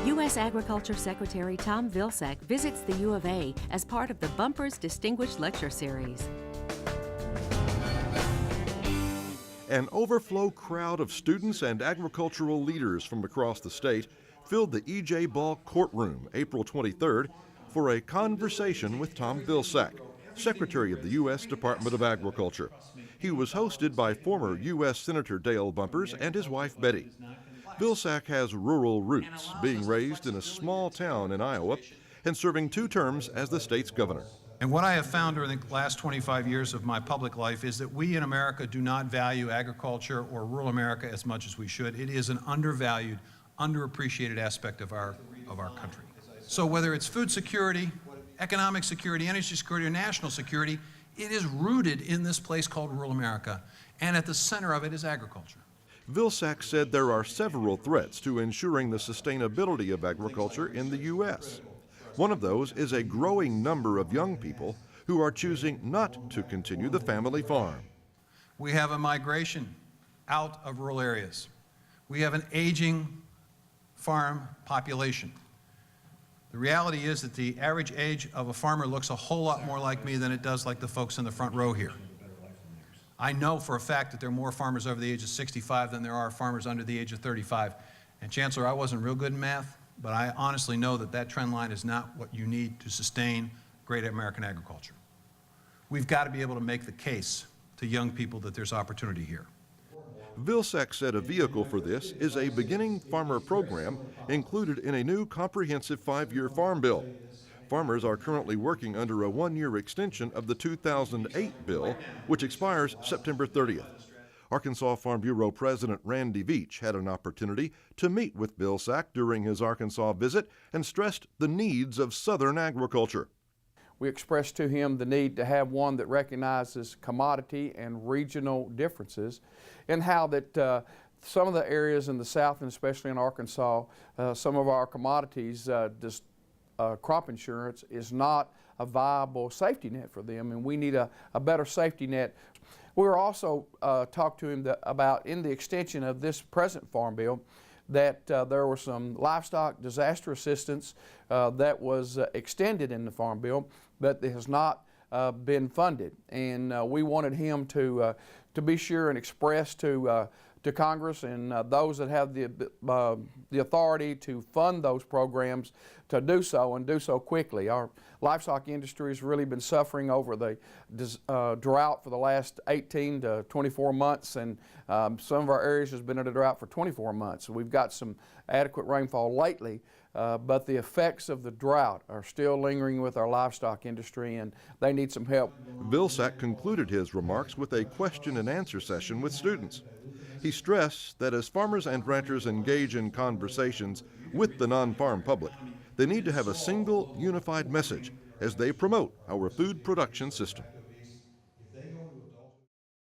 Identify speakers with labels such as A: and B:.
A: U.S. Agriculture Secretary Tom Vilsack visits the U of A as part of the Bumpers Distinguished Lecture Series.
B: An overflow crowd of students and agricultural leaders from across the state filled the E.J. Ball courtroom April 23rd for a conversation with Tom Vilsack, Secretary of the U.S. Department of Agriculture. He was hosted by former U.S. Senator Dale Bumpers and his wife Betty. Vilsack has rural roots, being raised in a small town in Iowa and serving 2 terms as the state's governor.
C: And what I have found during the last 25 years of my public life is that we in America do not value agriculture or rural America as much as we should. It is an undervalued, underappreciated aspect of our country. So whether it's food security, economic security, energy security, or national security, it is rooted in this place called rural America, and at the center of it is agriculture.
B: Vilsack said there are several threats to ensuring the sustainability of agriculture in the U.S. One of those is a growing number of young people who are choosing not to continue the family farm.
C: We have a migration out of rural areas. We have an aging farm population. The reality is that the average age of a farmer looks a whole lot more like me than it does like the folks in the front row here. I know for a fact that there are more farmers over the age of 65 than there are farmers under the age of 35. And Chancellor, I wasn't real good in math, but I honestly know that that trend line is not what you need to sustain great American agriculture. We've got to be able to make the case to young people that there's opportunity here.
B: Vilsack said a vehicle for this is a beginning farmer program included in a new comprehensive 5-year farm bill. Farmers are currently working under a 1-year extension of the 2008 bill, which expires September 30th. Arkansas Farm Bureau President Randy Veach had an opportunity to meet with Vilsack during his Arkansas visit and stressed the needs of Southern agriculture.
D: We expressed to him the need to have one that recognizes commodity and regional differences, and how that some of the areas in the South, and especially in Arkansas, some of our commodities, crop insurance is not a viable safety net for them, and we need a better safety net. We were also talked to him about, in the extension of this present farm bill, that there were some livestock disaster assistance that was extended in the farm bill, but it has not been funded. And we wanted him to be sure and express to Congress and those that have the authority to fund those programs to do so, and do so quickly. Our livestock industry has really been suffering over the drought for the last 18 to 24 months, and some of our areas has been in a drought for 24 months. We've got some adequate rainfall lately, but the effects of the drought are still lingering with our livestock industry, and they need some help.
B: Vilsack concluded his remarks with a question and answer session with students. He stressed that as farmers and ranchers engage in conversations with the non-farm public, they need to have a single, unified message as they promote our food production system.